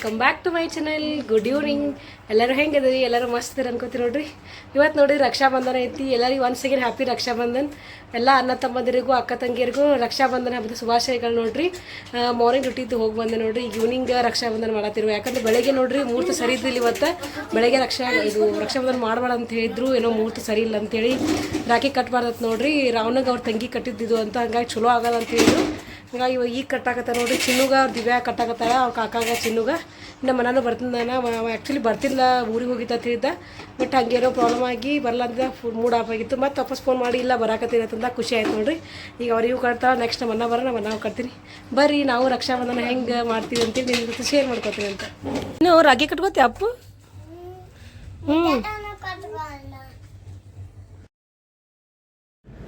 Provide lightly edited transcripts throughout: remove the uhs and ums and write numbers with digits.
Welcome back to my channel. Good evening. ಎಲ್ಲರೂ ಹೆಂಗಿದ್ರಿ? ಎಲ್ಲರೂ ಮಸ್ತ್ ಅನ್ಕೋತೀವಿ ನೋಡ್ರಿ. ಇವತ್ತು ನೋಡಿರಿ ರಕ್ಷಾಬಂಧನ ಐತಿ. ಎಲ್ಲರಿಗೂ ಒನ್ಸ್ ಅಗೇನ್ ಹ್ಯಾಪಿ ರಕ್ಷಾಬಂಧನ್. ಎಲ್ಲ ಅಣ್ಣ ತಮ್ಮಂದಿರಿಗೂ ಅಕ್ಕ ತಂಗಿಯರಿಗೂ ರಕ್ಷಾಬಂಧನ ಹಬ್ಬದ ಶುಭಾಶಯಗಳು ನೋಡ್ರಿ. ಮಾರ್ನಿಂಗ್ ಡ್ಯೂಟಿದ್ದು ಹೋಗಿ ಬಂದೆ ನೋಡ್ರಿ. ಈಗ ಈವ್ನಿಂಗ್ ರಕ್ಷಾಬಂಧನ ಮಾಡತ್ತಿರುವ. ಯಾಕಂದ್ರೆ ಬೆಳಗ್ಗೆ ನೋಡ್ರಿ ಮುಹೂರ್ತ ಸರಿ ಇದ್ದಿಲ್ಲ ಇವತ್ತು. ಬೆಳಗ್ಗೆ ರಕ್ಷಾಬಂಧನ ಮಾಡಬೇಡ ಅಂತ ಹೇಳಿದ್ರು, ಏನೋ ಮುಹೂರ್ತ ಸರಿ ಇಲ್ಲ ಅಂತೇಳಿ ರಾಖಿ ಕಟ್ಬಾರ್ದತ್ ನೋಡ್ರಿ. ರಾವಣಗೆ ಅವ್ರ ತಂಗಿ ಕಟ್ಟಿದ್ದು ಅಂತ, ಹಂಗಾಗಿ ಚಲೋ ಆಗಲ್ಲ ಅಂತ ಹೇಳಿದ್ರು. ಹಂಗಾಗಿ ಇವಾಗ ಈಗ ಕಟ್ಟಾಕತ್ತ ನೋಡ್ರಿ. ಚಿನ್ನುಗ ಅವ್ರು ದಿವ್ಯಾ ಕಟ್ಟಾಕತ್ತಾಳ, ಅವ್ರ ಕಾಕಾಗ ಚಿನ್ನುಗ. ನಮ್ಮ ಮನಾನು ಬರ್ತಿದ್ದ, ಆ್ಯಕ್ಚುಲಿ ಬರ್ತಿಲ್ಲ, ಊರಿಗೆ ಹೋಗಿದ್ದ ತಿಳಿದ. ಬಟ್ ಹಂಗೇನೋ ಪ್ರಾಬ್ಲಮ್ ಆಗಿ ಬರಲ್ಲ ಅಂತ ಮೂಡ್ ಆಫ್ ಆಗಿತ್ತು. ಮತ್ತು ವಾಪಸ್ ಫೋನ್ ಮಾಡಿ ಇಲ್ಲ ಬರಾಕತ್ತೀರತ್ತಂದ ಖುಷಿ ಆಯ್ತು ನೋಡ್ರಿ. ಈಗ ಅವ್ರಿಗೂ ಕಟ್ತಾಳೆ, ನೆಕ್ಸ್ಟ್ ನಮ್ಮ ಅಣ್ಣ ನಮ್ಮ ನಾವು ಕಟ್ತೀನಿ. ಬರ್ರಿ ನಾವು ರಕ್ಷಾಬಂಧನ ಹೆಂಗೆ ಮಾಡ್ತೀವಿ ಅಂತೇಳಿ ನಿಮ್ಮ ಜೊತೆ ಶೇರ್ ಮಾಡ್ಕೊತೀನಿ ಅಂತ. ಇನ್ನು ರಾಗಿ ಕಟ್ಕೋತಿ ಅಪ್ಪು?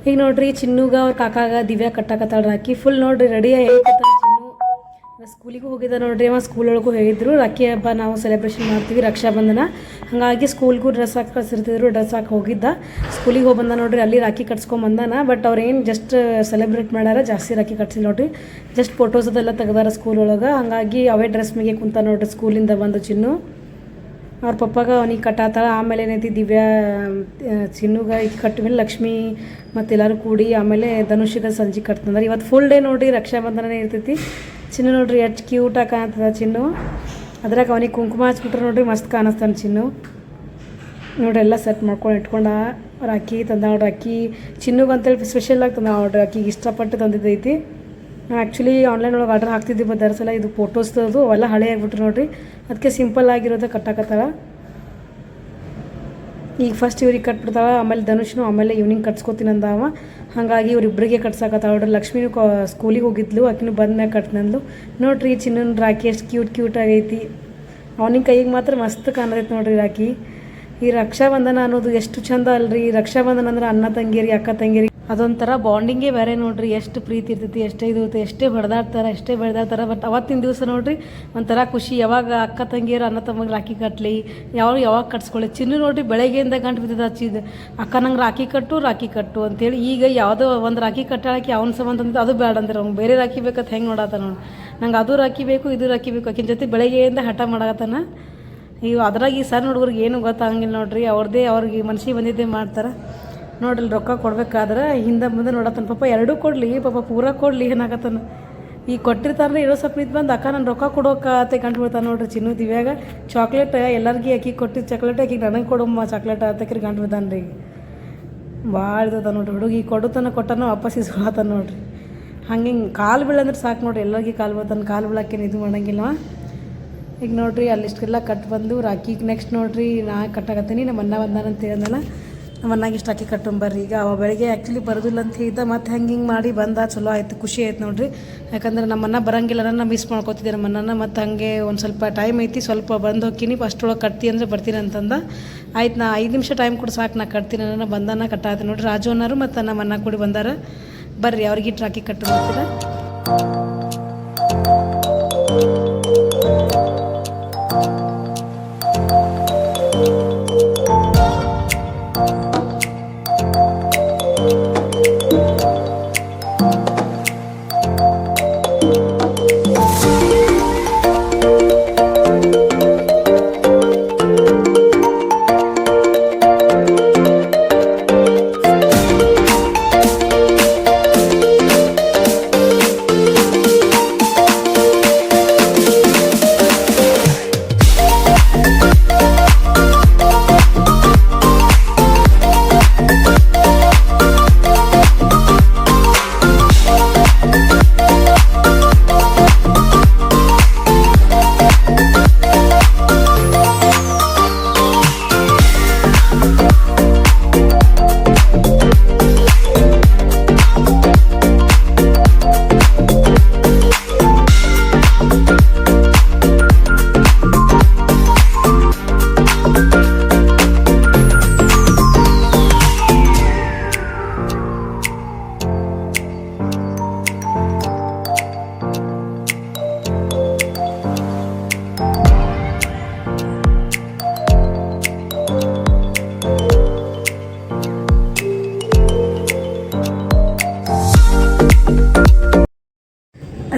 ಈಗ ನೋಡ್ರಿ ಚಿನ್ನುಗ ಅವ್ರ ಕಾಕಾಗ ದಿವ್ಯಾ ಕಟ್ಟಾಕತ್ತಾಳ ರಾಖಿ. ಫುಲ್ ನೋಡ್ರಿ ರೆಡಿ ಚಿನ್ನು ಸ್ಕೂಲಿಗೂ ಹೋಗಿದ್ದ ನೋಡ್ರಿ. ಅವ ಸ್ಕೂಲ್ ಒಳಗೂ ಹೇಳಿದ್ರು ರಾಖಿ ಹಬ್ಬ ನಾವು ಸೆಲೆಬ್ರೇಷನ್ ಮಾಡ್ತೀವಿ ರಕ್ಷಾಬಂಧನ. ಹಾಗಾಗಿ ಸ್ಕೂಲ್ಗೂ ಡ್ರೆಸ್ ಹಾಕಿ ಕಳಿಸಿರ್ತಿದ್ರು. ಡ್ರೆಸ್ ಹಾಕಿ ಹೋಗಿದ್ದ, ಸ್ಕೂಲಿಗೆ ಹೋಗಿ ಬಂದ ನೋಡ್ರಿ. ಅಲ್ಲಿ ರಾಖಿ ಕಟ್ಸ್ಕೊಂಬಂದಾನ. ಬಟ್ ಅವ್ರೇನು ಜಸ್ಟ್ ಸೆಲೆಬ್ರೇಟ್ ಮಾಡ್ಯಾರ, ಜಾಸ್ತಿ ರಾಖಿ ಕಟ್ಸಿಲ್ಲ ನೋಡ್ರಿ. ಜಸ್ಟ್ ಫೋಟೋಸ್ ಅದೆಲ್ಲ ತೆಗ್ದಾರ ಸ್ಕೂಲ್ ಒಳಗೆ. ಹಾಗಾಗಿ ಅವೇ ಡ್ರೆಸ್ ಮೇಲೆ ಕುಂತ ನೋಡ್ರಿ ಸ್ಕೂಲಿಂದ ಬಂದು ಚಿನ್ನು. ಅವ್ರ ಪಪ್ಪಾಗ ಅವನಿಗೆ ಕಟ್ಟಾತಾಳ. ಆಮೇಲೆ ಏನೈತಿ ದಿವ್ಯಾ ಚಿನ್ನುಗ ಈಗ ಕಟ್ಟ ಮೇಲೆ ಲಕ್ಷ್ಮಿ ಮತ್ತು ಎಲ್ಲರೂ ಕೂಡಿ ಆಮೇಲೆ ಧನುಷಿಗೆ ಸಂಜೆ ಕಟ್ತಂದ್ರೆ. ಇವತ್ತು ಫುಲ್ ಡೇ ನೋಡ್ರಿ ರಕ್ಷಾಬಂಧನನೇ ಇರ್ತೈತಿ. ಚಿನ್ನು ನೋಡ್ರಿ ಎಷ್ಟು ಕ್ಯೂಟಾಗಿ ಕಾಣ್ತದ ಚಿನ್ನು. ಅದ್ರಾಗ ಅವನಿಗೆ ಕುಂಕುಮ ಹಚ್ಬಿಟ್ರೆ ನೋಡ್ರಿ ಮಸ್ತ್ ಕಾಣಿಸ್ತಾನೆ ಚಿನ್ನು. ನೋಡ್ರಿ ಎಲ್ಲ ಸೆಟ್ ಮಾಡ್ಕೊಂಡು ಇಟ್ಕೊಂಡ ರಾಖಿ ತಂದ ನೋಡ್ರಿ. ರಾಖಿ ಚಿನ್ನುಗೆ ಅಂತೇಳಿ ಸ್ಪೆಷಲಾಗಿ ತಂದ ನೋಡ್ರಿ. ರಾಖಿಗೆ ಇಷ್ಟಪಟ್ಟು ತಂದಿದ್ದೈತಿ. ನಾನು ಆ್ಯಕ್ಚುಲಿ ಆನ್ಲೈನ್ ಒಳಗೆ ಆರ್ಡರ್ ಹಾಕ್ತಿದ್ದೆ, ಬಟ್ ದರ್ಸಲ ಇದು ಫೋಟೋಸ್ದು ಅವೆಲ್ಲ ಹಳೆ ಆಗಿಬಿಟ್ರು ನೋಡ್ರಿ. ಅದಕ್ಕೆ ಸಿಂಪಲ್ ಆಗಿರೋದೇ ಕಟ್ಟಾಕತ್ತಾಳ. ಈಗ ಫಸ್ಟ್ ಇವ್ರಿಗೆ ಕಟ್ಬಿಡ್ತಾಳ, ಆಮೇಲೆ ಧನುಷ್ನು ಆಮೇಲೆ ಈವ್ನಿಂಗ್ ಕಟ್ಸ್ಕೊತೀನಿ ಅಂದವ. ಹಾಗಾಗಿ ಇವ್ರಿಬ್ಬರಿಗೆ ಕಟ್ಸಾಕತ್ತಾಳ ನೋಡ್ರಿ. ಲಕ್ಷ್ಮಿನೂ ಸ್ಕೂಲಿಗೆ ಹೋಗಿದ್ಲು, ಆಕಿನೂ ಬಂದ್ಮ್ಯಾಗ ಕಟ್ನಂದ್ಲು. ನೋಡ್ರಿ ಚಿನ್ನನ ರಾಖಿ ಎಷ್ಟು ಕ್ಯೂಟ್ ಆಗೈತಿ. ಅವನಿಗೆ ಕೈಗೆ ಮಾತ್ರ ಮಸ್ತ್ ಕಾಣತೈತಿ ನೋಡ್ರಿ ರಾಖಿ. ಈ ರಕ್ಷಾಬಂಧನ ಅನ್ನೋದು ಎಷ್ಟು ಚಂದ ಅಲ್ರಿ. ರಕ್ಷಾಬಂಧನ ಅಂದ್ರೆ ಅಣ್ಣ ತಂಗಿಯರಿಗೆ ಅಕ್ಕ ತಂಗಿಯರಿಗೆ ಅದೊಂಥರ ಬಾಂಡಿಂಗೇ ಬೇರೆ ನೋಡ್ರಿ. ಎಷ್ಟು ಪ್ರೀತಿ ಇರ್ತೈತಿ, ಎಷ್ಟೇ ಇದು ಇರುತ್ತೆ, ಎಷ್ಟೇ ಬೆಳೆದಾಡ್ತಾರೆ. ಬಟ್ ಅವತ್ತಿನ ದಿವಸ ನೋಡ್ರಿ ಒಂಥರ ಖುಷಿ. ಯಾವಾಗ ಅಕ್ಕ ತಂಗಿಯರು ಅಣ್ಣ ತಮ್ಮಗೆ ರಾಖಿ ಕಟ್ಟಲಿ, ಯಾವಾಗ ಕಟ್ಸ್ಕೊಳ್ಳಿ. ಚಿನ್ನು ನೋಡ್ರಿ ಬೆಳಗ್ಗೆಯಿಂದ ಗಂಟು ಬಿದ್ದದ ಹಚ್ಚಿದ್ದು, ಅಕ್ಕ ನಂಗೆ ರಾಖಿ ಕಟ್ಟು ಅಂತೇಳಿ. ಈಗ ಯಾವುದೋ ಒಂದು ರಾಖಿ ಕಟ್ಟಾಳಕ್ಕೆ ಅವ್ನ ಸಂಬಂಧ ಅಂತ ಅದು ಬೇಡ ಅಂದ್ರೆ ಅವ್ನು ಬೇರೆ ರಾಖಿ ಬೇಕಂತ ಹೆಂಗೆ ನೋಡತ್ತ ನೋಡಿ. ನಂಗೆ ಅದು ರಾಖಿ ಬೇಕು, ಇದು ರಾಖಿ ಬೇಕು. ಆಕಿನ ಜೊತೆ ಬೆಳಗ್ಗೆಯಿಂದ ಹಠ ಮಾಡಕತ್ತಾನ. ಇವು ಅದ್ರಾಗ ಈ ಸಣ್ಣ ಹುಡುಗರಿಗೆ ಏನು ಗೊತ್ತಾಗಂಗಿಲ್ಲ ನೋಡ್ರಿ. ಅವ್ರಿಗೆ ಮನ್ಸಿಗೆ ಬಂದಿದ್ದೇ ಮಾಡ್ತಾರೆ ನೋಡ್ರಿ. ರೊಕ್ಕ ಕೊಡ್ಬೇಕಾದ್ರೆ ಹಿಂದೆ ಮುಂದೆ ನೋಡತ್ತಾನ. ಪಾಪ ಎರಡೂ ಕೊಡಲಿ, ಪಾಪ ಪೂರ ಕೊಡಲಿ ಏನಾಗತ್ತಾನ. ಈಗ ಕೊಟ್ಟಿರ್ತಾರಲ್ಲ ಇರೋ ಸ್ವಲ್ಪ ಇದು ಬಂದು ಅಕ್ಕ ನಾನು ರೊಕ್ಕ ಕೊಡೋಕತ್ತೆ ಕಂಡು ಬಿಡ್ತಾನೆ ನೋಡ್ರಿ. ಚಿನ್ನು ದಿವ್ಯಾಗ ಚಾಕ್ಲೇಟ್ ಎಲ್ಲರಿಗೆ ಅಕ್ಕಿಗೆ ಕೊಟ್ಟಿದ್ದು ಚಾಕ್ಲೇಟ್ ಆಕಿಗೆ ನನಗೆ ಕೊಡಮ್ಮ ಚಾಕ್ಲೇಟ್ ಆತಕ್ಕಿರಿ ಗಂಟು ಬಿದ್ದಾನೆ ರೀ. ಭಾಳ ಇರ್ತದ ನೋಡ್ರಿ ಹುಡುಗ. ಈಗ ಕೊಟ್ಟನೋ ವಾಪಸ್ ಇಸ್ಕೊಳತ್ತಾನ ನೋಡ್ರಿ. ಹಂಗೆ ಕಾಲು ಬೀಳಂದ್ರೆ ಸಾಕು ನೋಡ್ರಿ. ಎಲ್ಲರಿಗೆ ಕಾಲು ಬೀಳ್ತಾನೆ. ಕಾಲು ಬೀಳಕ್ಕೇನು ಇದು ಮಾಡೋಂಗಿಲ್ಲ. ಈಗ ನೋಡ್ರಿ ಅಲ್ಲಿಷ್ಟೆಲ್ಲ ಕಟ್ಟು ಬಂದು ರಾಖಿಗೆ ನೆಕ್ಸ್ಟ್ ನೋಡ್ರಿ ನಾ ಕಟ್ಟಾಕತ್ತೀನಿ. ನಮ್ಮ ಅಣ್ಣ ಬಂದಾನಂತ ಹೇಳಿದ್ನಲ್ಲ, ನಮ್ಮ ಅಣ್ಣಗೆ ಇಷ್ಟು ರಾಖಿ ಕಟ್ಟಂಬರ್ರಿ. ಈಗ ಅವ ಬೆಳಗ್ಗೆ ಆ್ಯಕ್ಚುಲಿ ಬರೋದಿಲ್ಲ ಅಂತ ಹೇಳಿದ್ದ, ಮತ್ತು ಹಿಂಗೆ ಮಾಡಿ ಬಂದ. ಚಲೋ ಆಯಿತು, ಖುಷಿ ಆಯ್ತು ನೋಡ್ರಿ. ಯಾಕಂದ್ರೆ ನಮ್ಮ ಅಣ್ಣ ಬರೋಂಗಿಲ್ಲ, ನನ್ನ ಮಿಸ್ ಮಾಡ್ಕೊತಿದ್ದೆ ನಮ್ಮ ಅಣ್ಣನ. ಮತ್ತು ಹಾಗೆ ಒಂದು ಸ್ವಲ್ಪ ಟೈಮ್ ಐತಿ, ಸ್ವಲ್ಪ ಬಂದು ಹೋಗ್ತೀನಿ, ಅಷ್ಟೊಳಗೆ ಕಟ್ತಿ ಅಂದರೆ ಬರ್ತೀನಿ ಅಂತಂದ. ಆಯ್ತು ನಾ 5 ನಿಮಿಷ ಟೈಮ್ ಕೊಡು ಸಾಕು, ನಾ ಕಟ್ತೀನಿ. ನನ್ನ ಬಂದಾನ ಕಟ್ಟಾಯ್ತು ನೋಡ್ರಿ. ರಾಜು ಅಣ್ಣರು ಮತ್ತು ನಮ್ಮ ಅಣ್ಣ ಕೂಡಿ ಬಂದಾರ. ಬರ್ರಿ ಅವ್ರಿಗೆ ರಾಖಿ ಕಟ್ಟು ಬರ್ತೀರ.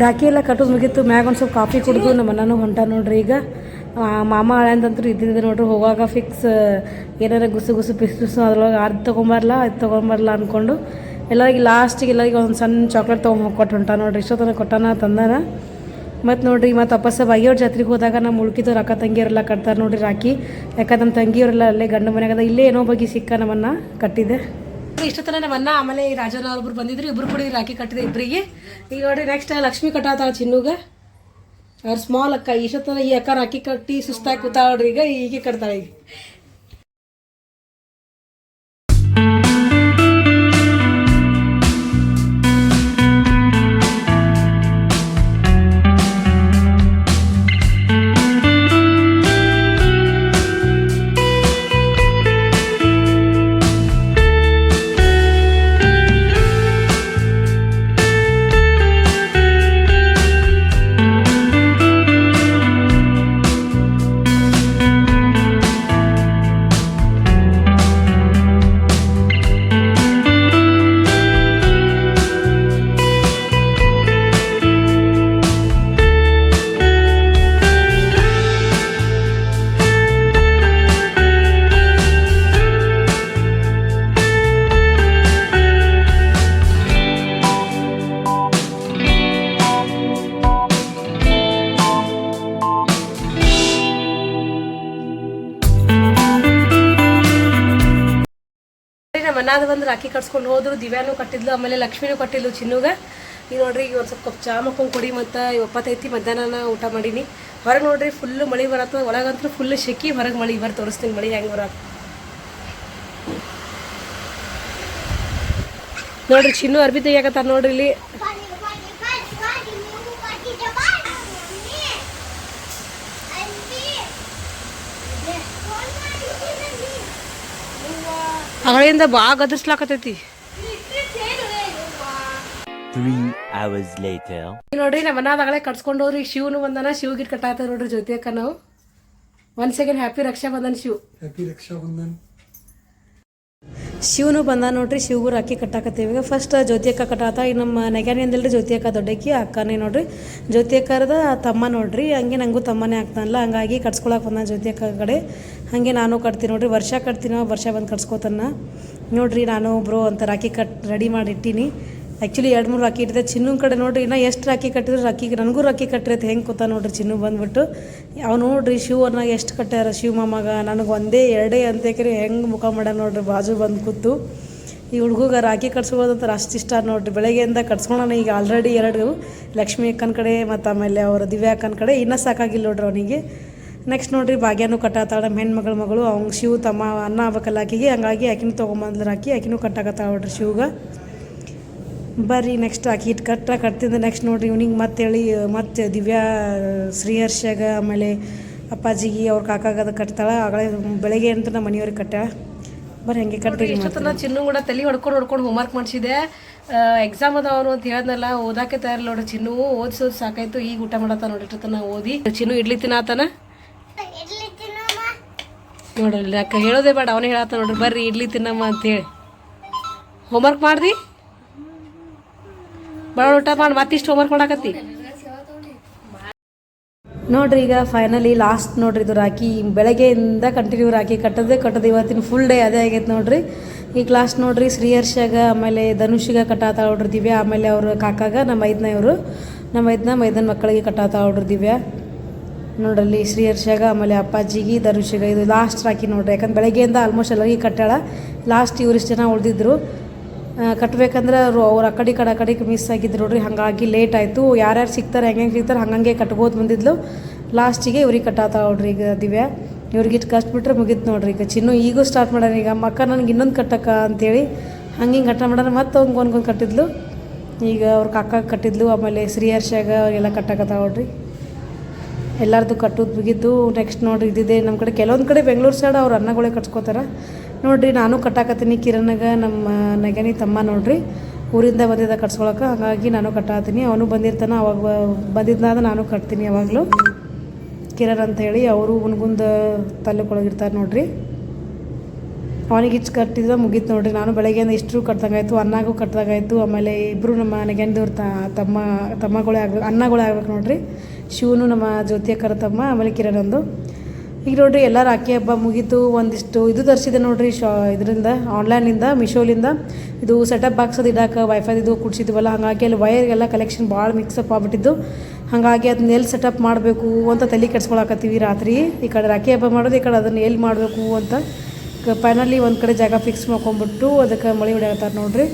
ರಾಖಿ ಎಲ್ಲ ಕಟ್ಟೋದು ಮುಗೀತು. ಮ್ಯಾಗ ಒಂದು ಸ್ವಲ್ಪ ಕಾಫಿ ಕುಡಿದು ನಮ್ಮ ಅಣ್ಣನೂ ಹೊಂಟ ನೋಡ್ರಿ. ಈಗ ಮಾಮ ಹಳೆಂದಂತೂ ಇದ್ದಿದ್ದು ನೋಡ್ರಿ. ಹೋಗುವಾಗ ಫಿಕ್ಸ್ ಏನಾರ ಗುಸು ಪಿಸು ಅದ್ರೊಳಗೆ ಅದು ತೊಗೊಂಬರಲ್ಲ ಅಂದ್ಕೊಂಡು ಎಲ್ಲರಿಗೆ ಲಾಸ್ಟಿಗೆ ಎಲ್ಲರಿಗೆ ಒಂದು ಸಣ್ಣ ಚಾಕ್ಲೇಟ್ ಕೊಟ್ಟು ಹೊಂಟ ನೋಡ್ರಿ. ಇಷ್ಟೊತ್ತನ ಕೊಟ್ಟಾನ ತಂದಾನ. ಮತ್ತು ನೋಡಿರಿ ಮತ್ತು ವಾಪಸ್ ಬಾಗಿಯವ್ರ ಜಾತ್ರೆಗೆ ಹೋದಾಗ ನಮ್ಮ ಉಳ್ಕಿದವ್ರು ಅಕ್ಕ ತಂಗಿಯವರೆಲ್ಲ ಕಟ್ತಾರೆ ನೋಡಿರಿ ರಾಖಿ. ಯಾಕಂದ್ರೆ ನಮ್ಮ ತಂಗಿಯವರೆಲ್ಲ ಅಲ್ಲೇ ಗಂಡು ಮನೆಯಾಗದ ಇಲ್ಲೇ ಏನೋ ಬಗ್ಗೆ ಸಿಕ್ಕ ನಮ್ಮನ್ನ ಕಟ್ಟಿದೆ. ಇಷ್ಟೊತ್ತನ ನಮ್ಮ ಅಣ್ಣ ಆಮೇಲೆ ಈ ರಾಜನ ಅವ್ರೊಬ್ರು ಬಂದಿದ್ರು. ಇಬ್ರು ಕೂಡ ರಾಖಿ ಕಟ್ಟಿದೆ ಇಬ್ಬರಿಗೆ. ಈಗ ನೋಡಿರಿ ನೆಕ್ಸ್ಟ್ ಲಕ್ಷ್ಮಿ ಕಟ್ಟಾತಾಳ ಚಿನ್ನುಗೆ. ಅವ್ರು ಸ್ಮಾಲ್ ಅಕ್ಕ. ಇಷ್ಟೊತ್ತನ ಈ ಅಕ್ಕ ರಾಖಿ ಕಟ್ಟಿ ಸುಸ್ತಾಗಿ ಕೂತಾಳ ನೋಡ್ರಿ. ಈಗ ಹೀಗೆ ಕಟ್ತಾಳೆ. ಈಗ ಮನಾದ ಬಂದು ರಾಖಿ ಕಟ್ಸ್ಕೊಂಡು ಹೋದ್ರು. ದಿವ್ಯಾನು ಕಟ್ಟಿದ್ಲು, ಆಮೇಲೆ ಲಕ್ಷ್ಮಿನೂ ಕಟ್ಟಿದ್ಲು ಚಿನ್ನುಗೆ. ಈಗ ನೋಡ್ರಿ ಈಗ ಒಂದು ಸ್ವಲ್ಪ ಕಪ್ ಚಾ ಮಾಡ್ಕೊಂಡು ಕೊಡಿ. ಮತ್ತು ಒಪ್ಪತ್ತೈತಿ ಮಧ್ಯಾಹ್ನ ಊಟ ಮಾಡೀನಿ. ಹೊರಗೆ ನೋಡ್ರಿ ಫುಲ್ಲು ಮಳೆ ಬರತ್ತ. ಒಳಗಂತೂ ಫುಲ್ ಶೆಕಿ, ಹೊರಗೆ ಮಳೆ. ತೋರಿಸ್ತೀನಿ ಮಳೆ ಹೆಂಗೆ ಬರತ್ತ ನೋಡ್ರಿ. ಚಿನ್ನು ಅರ್ಬಿ ತೆಗಿಯಾಕತ್ತಾರ ನೋಡ್ರಿ ಇಲ್ಲಿ. ಅಗಳಿಂದ ಭಾಳ ಗದರ್ಸ್ಲಾಕತೈತಿ. ನೋಡ್ರಿ ನಮ್ಮ ಮನಾದಾಗಲೇ ಕಟ್ಸ್ಕೊಂಡು ಹೋದ್ರಿ. ಶಿವನು ಬಂದಾನ. ಶಿವ್ ಗಿಟ್ ಕಟ್ಟಾತ ನೋಡ್ರಿ ಜ್ಯೋತಿ ಅಕ್ಕ. ನಾವು 1 second happy Raksha Bandhan Shiv. Happy Raksha Bandhan. ಶಿವನು ಬಂದ ನೋಡ್ರಿ. ಶಿವ್ಗೂ ರಾಖಿ ಕಟ್ಟಾಕತ್ತೀವಿ. ಈಗ ಫಸ್ಟ್ ಜ್ಯೋತಿ ಅಕ್ಕ ಕಟ್ಟಾತ. ಈಗ ನಮ್ಮ ನೆಗ್ಯಾನಿ ಅಂದಿಲ್ರಿ ಜ್ಯೋತಿ ಅಕ್ಕ ದೊಡ್ಡಕ್ಕಿ ಅಕ್ಕನೇ ನೋಡ್ರಿ. ಜ್ಯೋತಿ ಅಕ್ಕರದ ತಮ್ಮ ನೋಡ್ರಿ. ಹಂಗೆ ನಂಗೂ ತಮ್ಮನೇ ಆಗ್ತಾನಲ್ಲ, ಹಂಗಾಗಿ ಕಟ್ಸ್ಕೊಳಕ್ಕೆ ಬಂದ ಜ್ಯೋತಿ ಅಕ್ಕ ಕಡೆ. ಹಾಗೆ ನಾನು ಕಟ್ತೀನಿ ನೋಡ್ರಿ. ವರ್ಷ ಕಟ್ತೀನೋ ವರ್ಷ ಬಂದು ಕಟ್ಸ್ಕೊತಾನ ನೋಡ್ರಿ. ನಾನು ಬ್ರೋ ಅಂತ ರಾಖಿ ರೆಡಿ ಮಾಡಿ ಇಟ್ಟೀನಿ. ಆ್ಯಕ್ಚುಲಿ 2-3 ರಾಖಿ ಇಟ್ಟಿದೆ. ಚಿನ್ನು ಕಡೆ ನೋಡ್ರಿ ಇನ್ನೂ ಎಷ್ಟು ರಾಖಿ ಕಟ್ಟಿದ್ರು ರಾಖಿಗೆ ನನಗೂ ರಾಖಿ ಕಟ್ಟಿರಿ ಅಂತ ಹೆಂಗೆ ಕೂತ ನೋಡ್ರಿ. ಚಿನ್ನು ಬಂದ್ಬಿಟ್ಟು ಅವ್ನು ನೋಡ್ರಿ ಶಿವನ್ನ ಎಷ್ಟು ಕಟ್ಟ್ಯಾರ ಶಿವ ಮಾಮಗ. ನನಗೆ 1-2 ಅಂತೇಕ್ರಿ ಹೆಂಗೆ ಮುಖ ಮಾಡ್ಯಾರ ನೋಡ್ರಿ ಬಾಜು ಬಂದು ಕೂತು. ಈ ಹುಡುಗ ರಾಖಿ ಕಟ್ಸ್ಕೋದಂತಾರೆ ಅಷ್ಟು ಇಷ್ಟ ನೋಡ್ರಿ. ಬೆಳಗ್ಗೆಯಿಂದ ಕಟ್ಸ್ಕೊಳೋಣ. ಈಗ ಆಲ್ರೆಡಿ 2 ಲಕ್ಷ್ಮಿ ಅಕ್ಕನ ಕಡೆ ಮತ್ತು ಆಮೇಲೆ ಅವ್ರ ದಿವ್ಯಾ ಅಕ್ಕನ ಕಡೆ. ಇನ್ನೂ ಸಾಕಾಗಿಲ್ಲ ನೋಡ್ರಿ ಅವನಿಗೆ. ನೆಕ್ಸ್ಟ್ ನೋಡ್ರಿ ಭಾಗ್ಯನೂ ಕಟ್ಟಾತಾಳ. ನಮ್ಮ ಹೆಣ್ಮಗಳು ಅವ್ನು ಶಿವ ತಮ್ಮ ಅನ್ನ ಆಗ್ಬೇಕಲ್ಲ ಆಕಿಗೆ. ಹಂಗಾಗಿ ಆಕಿನೂ ತೊಗೊಂಬಂದ್ಲು ರಾಖಿ. ಆಕಿನೂ ಕಟ್ಟಾಕತ್ತಾಳ ನೋಡ್ರಿ ಶಿವ್ಗೆ. ಬರ್ರಿ ನೆಕ್ಸ್ಟ್ ಆಕಿ ಕಟ್ತಿಂದ ನೆಕ್ಸ್ಟ್ ನೋಡ್ರಿ ಇವ್ನಿಗೆ ಮತ್ತೆ ದಿವ್ಯಾ ಶ್ರೀಹರ್ಷಾಗ ಆಮೇಲೆ ಅಪ್ಪಾಜಿಗೆ ಅವ್ರ ಕಾಕಾಗದ ಕಟ್ತಾಳ. ಆಗಳೇ ಬೆಳಗ್ಗೆ ಅಂತ ನಮ್ಮ ಮನೆಯವ್ರಿಗೆ ಕಟ್ಟಾಳ. ಬರ್ರಿ ಹಂಗೆ ಕಟ್ತೀವಿ. ಇಷ್ಟೊತ್ತನ ಚಿನ್ನು ಕೂಡ ತಲೆ ಹೊಡ್ಕೊಂಡು ಹೋಮ್ವರ್ಕ್ ಮಾಡಿಸಿದೆ. ಎಕ್ಸಾಮ್ ಅದಾವನು ಅಂತ ಹೇಳ್ದಲ್ಲ, ಓದಾಕೆ ತಯಾರಿಲ್ಲ ನೋಡ್ರಿ. ಚಿನ್ನು ಓದಿಸೋದು ಸಾಕಾಯ್ತು. ಈಗ ಊಟ ಮಾಡತ್ತ ನೋಡ್ರಿ. ಇಷ್ಟೊತ್ತನ ಓದಿ ಚಿನ್ನು ಇಡ್ಲಿ ತಿನ್ನಾತನ ನೋಡ್ರಿ. ಅಕ್ಕ ಹೇಳೋದೇ ಬೇಡ, ಅವನೇ ಹೇಳತ್ತ ನೋಡ್ರಿ. ಬರ್ರಿ ಇಡ್ಲಿ ತಿನ್ನಮ್ಮ ಅಂತೇಳಿ. ಹೋಮ್ವರ್ಕ್ ಮಾಡ್ದಿ ಬರೋಣ ಊಟ ಮಾಡಿ ಮತ್ತಿಷ್ಟು ಹೋಮ್ವರ್ಕ್ ಮಾಡಾಕತ್ತಿ ನೋಡ್ರಿ. ಈಗ ಫೈನಲಿ ಲಾಸ್ಟ್ ನೋಡ್ರಿ ಇದು ರಾಖಿ. ಬೆಳಗ್ಗೆಯಿಂದ ಕಂಟಿನ್ಯೂ ರಾಖಿ ಕಟ್ಟೋದು ಇವತ್ತಿನ ಫುಲ್ ಡೇ ಅದೇ ಆಗೈತೆ ನೋಡ್ರಿ. ಈಗ ಲಾಸ್ಟ್ ನೋಡ್ರಿ ಶ್ರೀಹರ್ಷಾಗ ಆಮೇಲೆ ಧನುಷಿಗೆ ಕಟ್ಟಾತಾಳ ನೋಡ್ರಿ ದಿವ್ಯಾ. ಆಮೇಲೆ ಅವ್ರ ಕಾಕಾಗ ನಮ್ಮ ಮೈದನ ಮಕ್ಕಳಿಗೆ ಕಟ್ಟಾತಾಳ ನೋಡ್ರಿ ದಿವ್ಯಾ. ನೋಡ್ರಲ್ಲಿ ಶ್ರೀಹರ್ಷಾಗ ಆಮೇಲೆ ಅಪ್ಪಾಜಿಗೆ ಧನುಷಿಗೆ ಇದು ಲಾಸ್ಟ್ ರಾಖಿ ನೋಡ್ರಿ. ಯಾಕಂದ್ರೆ ಬೆಳಗ್ಗೆಯಿಂದ ಆಲ್ಮೋಸ್ಟ್ ಎಲ್ಲರಿಗೆ ಕಟ್ಟಾಳ. ಲಾಸ್ಟ್ ಇವ್ರಿಷ್ಟು ಜನ ಉಳಿದಿದ್ರು. ಕಟ್ಟಬೇಕಂದ್ರೆ ಅವ್ರು ಆ ಕಡೆಗೆ ಮಿಸ್ ಆಗಿದ್ರು ನೋಡ್ರಿ. ಹಾಗಾಗಿ ಲೇಟ್ ಆಯಿತು. ಯಾರ್ಯಾರು ಸಿಗ್ತಾರೆ ಹೆಂಗೆ ಸಿಗ್ತಾರೆ ಹಂಗೆ ಕಟ್ಬೋದು ಬಂದಿದ್ಲು. ಲಾಸ್ಟಿಗೆ ಇವ್ರಿಗೆ ಕಟ್ಟಾತಾಳ ನೋಡ್ರಿ ಈಗ ದಿವ್ಯಾ. ಇವ್ರಿಗೆ ಇಟ್ಟು ಕಟ್ಬಿಟ್ರೆ ಮುಗಿತು ನೋಡ್ರಿ. ಈಗ ಚಿನ್ನು ಈಗೂ ಸ್ಟಾರ್ಟ್ ಮಾಡ್ಯಾನ. ಈಗ ಅಕ್ಕ ನನಗೆ ಇನ್ನೊಂದು ಕಟ್ಟಕ್ಕ ಅಂತೇಳಿ ಹಂಗೆ ಕಟ್ಟ ಮಾಡ್ಯಾರ. ಮತ್ತೆ ಒಂದ್ಗೊಂದು ಕಟ್ಟಿದ್ಲು. ಈಗ ಅವ್ರ ಕಾಕಾಗ ಕಟ್ಟಿದ್ಲು. ಆಮೇಲೆ ಶ್ರೀಹರ್ಷಾಗ ಎಲ್ಲ ಕಟ್ಟಕತ್ತಾವ ನೋಡ್ರಿ. ಎಲ್ಲರದು ಕಟ್ಟೋದು ಮುಗಿತು. ನೆಕ್ಸ್ಟ್ ನೋಡ್ರಿ ಇದಿದೆ ನಮ್ಮ ಕಡೆ. ಕೆಲವೊಂದು ಕಡೆ ಬೆಂಗಳೂರು ಸೈಡ್ ಅವ್ರು ಅನ್ನಗಳೇ ಕಟ್ಸ್ಕೊತಾರೆ ನೋಡ್ರಿ. ನಾನು ಕಟ್ಟಾಕತ್ತೀನಿ. ಕಿರಣಗ ನಮ್ಮ ನಗನಿ ತಮ್ಮ ನೋಡ್ರಿ ಊರಿಂದ ಬಂದಿದ್ದ ಕಟ್ಸ್ಕೊಳಕ್ಕೆ. ಹಾಗಾಗಿ ನಾನು ಕಟ್ಟಾತೀನಿ. ಅವನು ಬಂದಿರ್ತಾನೆ. ಅವಾಗ ಬಂದಿದ್ದಾದ ನಾನು ಕಟ್ತೀನಿ ಯಾವಾಗಲೂ. ಕಿರಣ್ ಅಂತ ಹೇಳಿ ಅವರು ಹುನ್ಗುಂದ ತಾಲೂಕೊಳಗಿರ್ತಾರೆ ನೋಡ್ರಿ. ಅವನಿಗೆ ಇಷ್ಟು ಕಟ್ಟಿದ್ರೆ ಮುಗೀತು ನೋಡ್ರಿ. ನಾನು ಬೆಳಗ್ಗೆಯಿಂದ ಇಷ್ಟು ಕಟ್ದಂಗಾಯ್ತು, ಅನ್ನಗೂ ಕಟ್ದಾಗಾಯ್ತು. ಆಮೇಲೆ ಇಬ್ಬರು ನಮ್ಮ ನೆಗೆಂದವ್ರು ತಮ್ಮಗಳೇ ಆಗ್ಬೇಕು, ಅನ್ನಗಳೇ ಆಗ್ಬೇಕು ನೋಡ್ರಿ. ಶಿವನು ನಮ್ಮ ಜ್ಯೋತಿ ಅಕ್ಕರ ತಮ್ಮ, ಆಮೇಲೆ ಕಿರಣ್ ಒಂದು. ಈಗ ನೋಡ್ರಿ ಎಲ್ಲ ರಾಖಿ ಹಬ್ಬ ಮುಗೀತು. ಒಂದಿಷ್ಟು ಇದು ತರಿಸಿದೆ ನೋಡ್ರಿ ಇದರಿಂದ ಆನ್ಲೈನಿಂದ, ಮಿಶೋಲಿಂದ. ಇದು ಸೆಟಪ್ ಬಾಕ್ಸ್ ಅದು ಇಡಾಕ ವೈಫೈದು ಇದು ಕುಡ್ಸಿದ್ವಲ್ಲ, ಹಾಗಾಗಿ ಅಲ್ಲಿ ವೈರ್ಗೆಲ್ಲ ಕಲೆಕ್ಷನ್ ಭಾಳ ಮಿಕ್ಸಪ್ ಆಗ್ಬಿಟ್ಟಿದ್ದು. ಹಾಗಾಗಿ ಅದನ್ನ ಎಲ್ಲಿ ಸೆಟಪ್ ಮಾಡಬೇಕು ಅಂತ ತಲೆ ಕೆಡ್ಸ್ಕೊಳಕತ್ತೀವಿ ರಾತ್ರಿ. ಈ ಕಡೆ ರಾಖಿ ಹಬ್ಬ ಮಾಡೋದು, ಈ ಕಡೆ ಅದನ್ನು ಎಲ್ಲಿ ಮಾಡಬೇಕು ಅಂತ ಫೈನಲಿ ಒಂದು ಕಡೆ ಜಾಗ ಫಿಕ್ಸ್ ಮಾಡ್ಕೊಂಬಿಟ್ಟು ಅದಕ್ಕೆ ಮಳೆ ಹೊಡೆಯತ್ತಾರೆ ನೋಡ್ರಿ.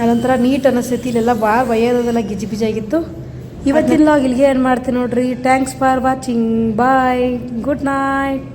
ಅನಂತರ ನೀಟ್ ಅನಿಸ್ತೈತಿ. ಇಲ್ಲೆಲ್ಲ ಭಾಳ ಒಯ್ಯೋದೆಲ್ಲ ಗಿಜಿ ಬಿಜಿ ಆಗಿತ್ತು. ಇವತ್ತಿನ ಲಾಗ್ ಇಲ್ಲಿಗೆ ಏನು ಮಾಡ್ತೀನಿ ನೋಡ್ರಿ. Thanks for watching. Bye, good night.